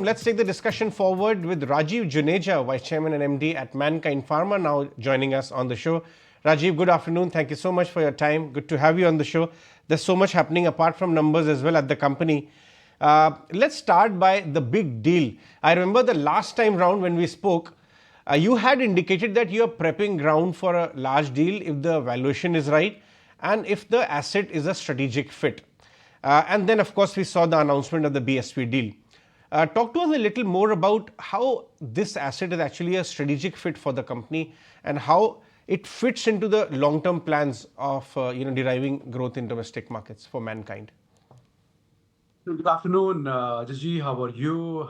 Let's take the discussion forward with Rajeev Juneja, Vice Chairman and MD at Mankind Pharma, now joining us on the show. Rajeev, good afternoon. Thank you so much for your time. Good to have you on the show. There's so much happening apart from numbers as well at the company. Let's start by the big deal. I remember the last time round when we spoke, you had indicated that you are prepping ground for a large deal if the valuation is right and if the asset is a strategic fit. And then, of course, we saw the announcement of the BSV deal. Talk to us a little more about how this asset is actually a strategic fit for the company and how it fits into the long-term plans of deriving growth in domestic markets for Mankind. Good afternoon, Rajeev. How are you?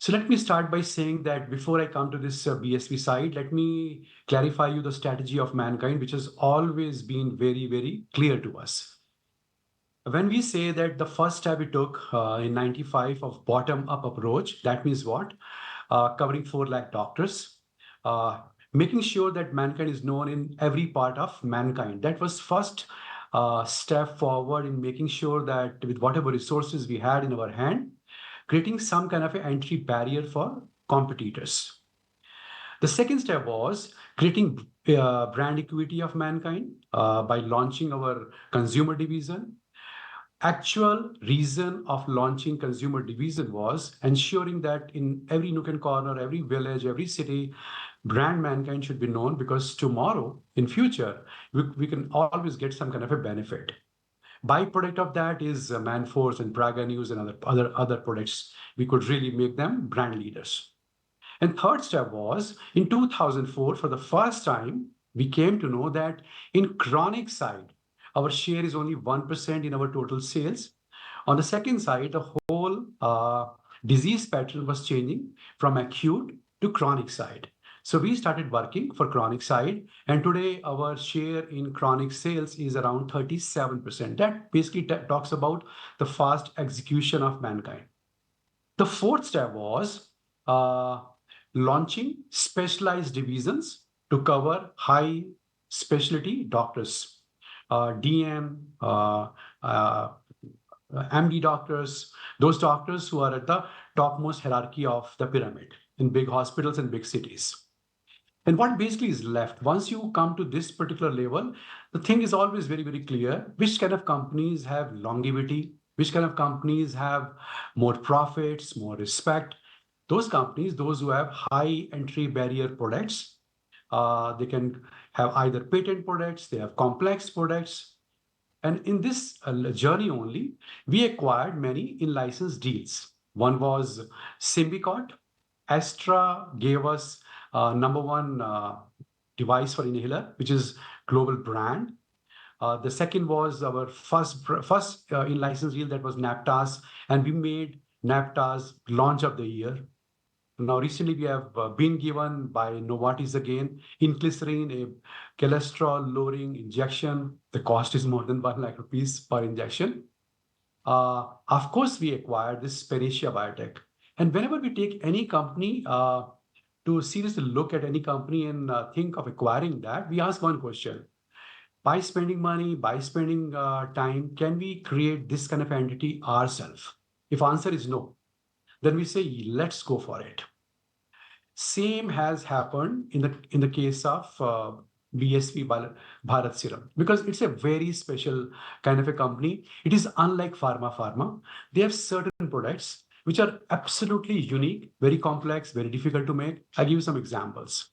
So let me start by saying that before I come to this BSV side, let me clarify you the strategy of Mankind, which has always been very, very clear to us. When we say that the first step we took in 95 of bottom-up approach, that means what? Covering 4 lakh doctors, making sure that Mankind is known in every part of Mankind. That was first step forward in making sure that with whatever resources we had in our hand, creating some kind of an entry barrier for competitors. The second step was creating brand equity of Mankind by launching our consumer division. Actual reason of launching consumer division was ensuring that in every nook and corner, every village, every city, brand Mankind should be known, because tomorrow, in future, we can always get some kind of a benefit. Byproduct of that is Manforce and Braga News and other products. We could really make them brand leaders. And third step was in 2004, for the first time, we came to know that in chronic side, our share is only 1% in our total sales. On the second side, the whole disease pattern was changing from acute to chronic side. So we started working for chronic side, and today our share in chronic sales is around 37%. That basically talks about the fast execution of Mankind. The fourth step was launching specialized divisions to cover high specialty doctors. DM, MD doctors, those doctors who are at the topmost hierarchy of the pyramid in big hospitals and big cities. And what basically is left, once you come to this particular level, the thing is always very, very clear. Which kind of companies have longevity? Which kind of companies have more profits, more respect? Those companies, those who have high entry barrier products, they can have either patent products, they have complex products. And in this journey only, we acquired many in-license deals. One was Symbicort. Astra gave us #1 device for inhaler, which is global brand. The second was our first in-license deal, that was Naptas, and we made Naptas launch of the year. Now, recently, we have been given by Novartis again, inclisiran, a cholesterol-lowering injection. The cost is more than 1 lakh rupees per injection. Of course, we acquired this Panacea Biotech. And whenever we take any company to seriously look at any company and think of acquiring that, we ask one question. By spending money, by spending time, can we create this kind of entity ourselves? If answer is no, then we say, let's go for it. Same has happened in the case of BSV Bharat Serum, because it's a very special kind of a company. It is unlike Pharma. They have certain products which are absolutely unique, very complex, very difficult to make. I'll give you some examples.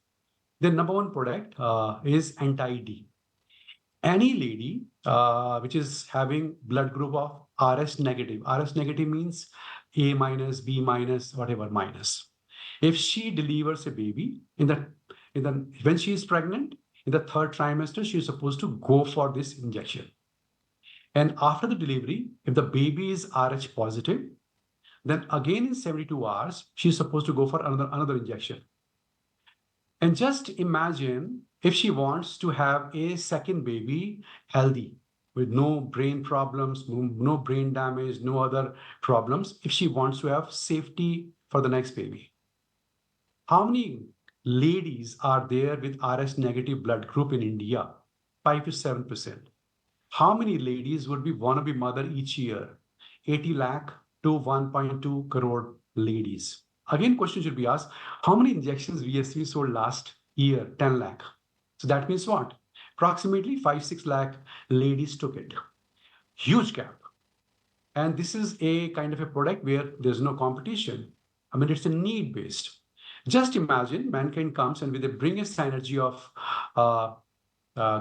The #1 product is anti-D. Any lady which is having blood group of RS negative. RS negative means A minus, B minus, whatever minus. If she delivers a baby when she is pregnant, in the 3rd trimester, she is supposed to go for this injection. And after the delivery, if the baby is Rh positive, then again in 72 hours, she is supposed to go for another injection. And just imagine if she wants to have a second baby healthy, with no brain problems, no brain damage, no other problems, if she wants to have safety for the next baby. How many ladies are there with RS negative blood group in India? 5 to 7%. How many ladies would want to be mother each year? 80 lakh to 1.2 crore ladies. Again, question should be asked, how many injections VSV sold last year? 10 lakh. So that means what? Approximately 5-6 lakh ladies took it. Huge gap. And this is a kind of a product where there's no competition. I mean, it's a need based. Just imagine Mankind comes and they bring a synergy of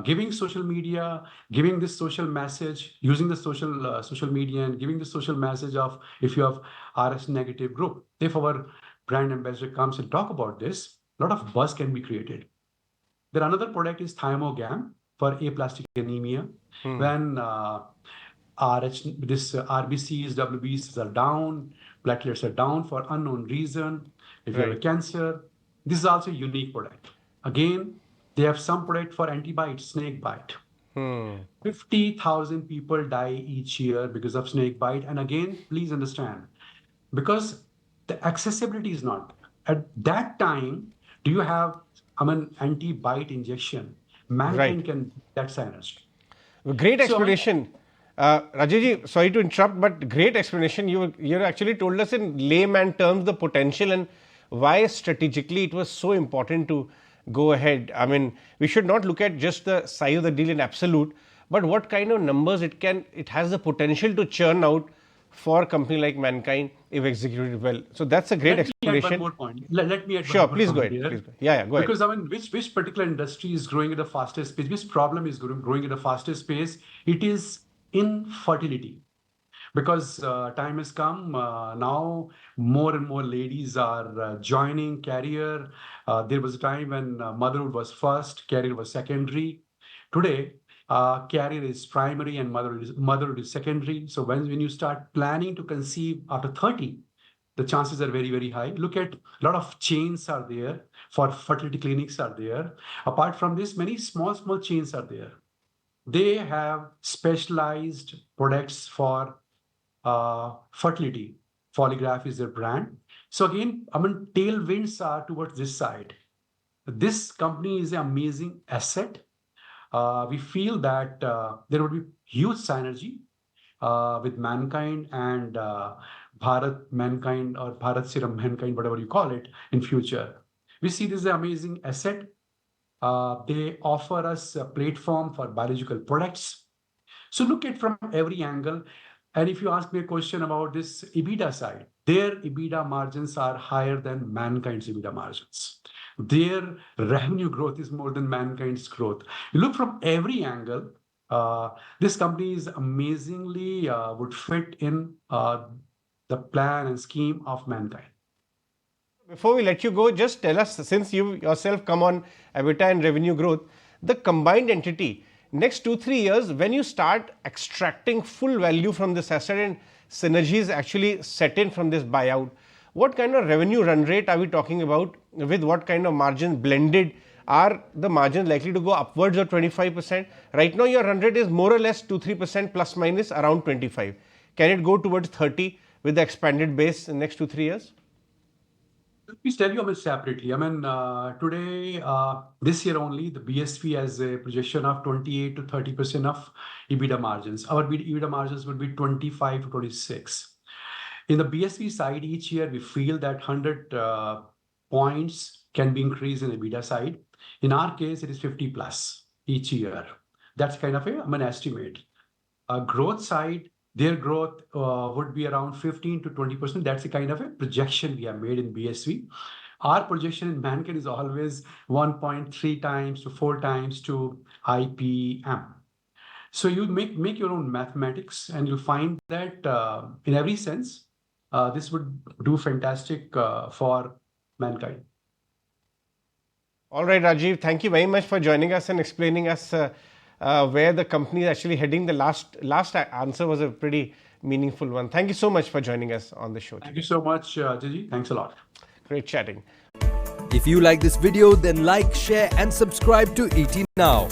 giving social media, giving this social message, using the social media and giving the social message of if you have RS negative group. If our brand ambassador comes and talk about this, a lot of buzz can be created. Then another product is Thymogam for aplastic anemia. When RBCs, WBCs are down, platelets are down for unknown reason. If you have a cancer, this is also a unique product. Again, they have some product for antibite, snake bite. 50,000 people die each year because of snake bite. And again, please understand, because the accessibility is not. At that time, do you have anti-bite injection? Mankind can that synergy. Great explanation. Rajeev, sorry to interrupt, but great explanation. You actually told us in layman terms the potential and why strategically it was so important to go ahead. I mean, we should not look at just the size of the deal in absolute, but what kind of numbers it has the potential to churn out for a company like Mankind if executed well. So that's a great explanation. Let me add one more point. Let me add sure, one more please point go ahead. here. Please go. Yeah, go because ahead. I mean, which particular industry is growing at the fastest pace? Which problem is growing at the fastest pace? It is infertility. Because time has come, now more and more ladies are joining career. There was a time when motherhood was first, career was secondary. Today, career is primary and motherhood is secondary. So when you start planning to conceive after 30, the chances are very, very high. Look at a lot of chains are there for fertility clinics are there. Apart from this, many small chains are there. They have specialized products for fertility. Polygraph is their brand. So again, tailwinds are towards this side. This company is an amazing asset. We feel that there would be huge synergy with Mankind and Bharat Mankind or Bharat Serum Mankind, whatever you call it, in future. We see this as an amazing asset. They offer us a platform for biological products. So look at from every angle. And if you ask me a question about this EBITDA side, their EBITDA margins are higher than Mankind's EBITDA margins. Their revenue growth is more than Mankind's growth. You look from every angle, this company is amazingly would fit in the plan and scheme of Mankind. Before we let you go, just tell us, since you yourself come on EBITDA and revenue growth, the combined entity, next 2-3 years, when you start extracting full value from this asset and synergies actually set in from this buyout, what kind of revenue run rate are we talking about? With what kind of margins blended? Are the margins likely to go upwards of 25%? Right now, your run rate is more or less 2-3% plus minus around 25. Can it go towards 30 with the expanded base in the next 2-3 years? Let me tell you separately. Today, this year only, the BSV has a projection of 28 to 30% of EBITDA margins. Our EBITDA margins would be 25 to 26. In the BSV side, each year we feel that 100 points can be increased in the EBITDA side. In our case, it is 50 plus each year. That's kind of an estimate. Growth side, their growth would be around 15 to 20%. That's the kind of a projection we have made in BSV. Our projection in Mankind is always 1.3 times to 4 times to IPM. So you make your own mathematics and you'll find that in every sense, this would do fantastic for Mankind. All right, Rajeev, thank you very much for joining us and explaining us where the company is actually heading. The last answer was a pretty meaningful one. Thank you so much for joining us on the show today. Thank you so much, Jiji. Thanks a lot. Great chatting. If you like this video, then like, share and subscribe to ET Now.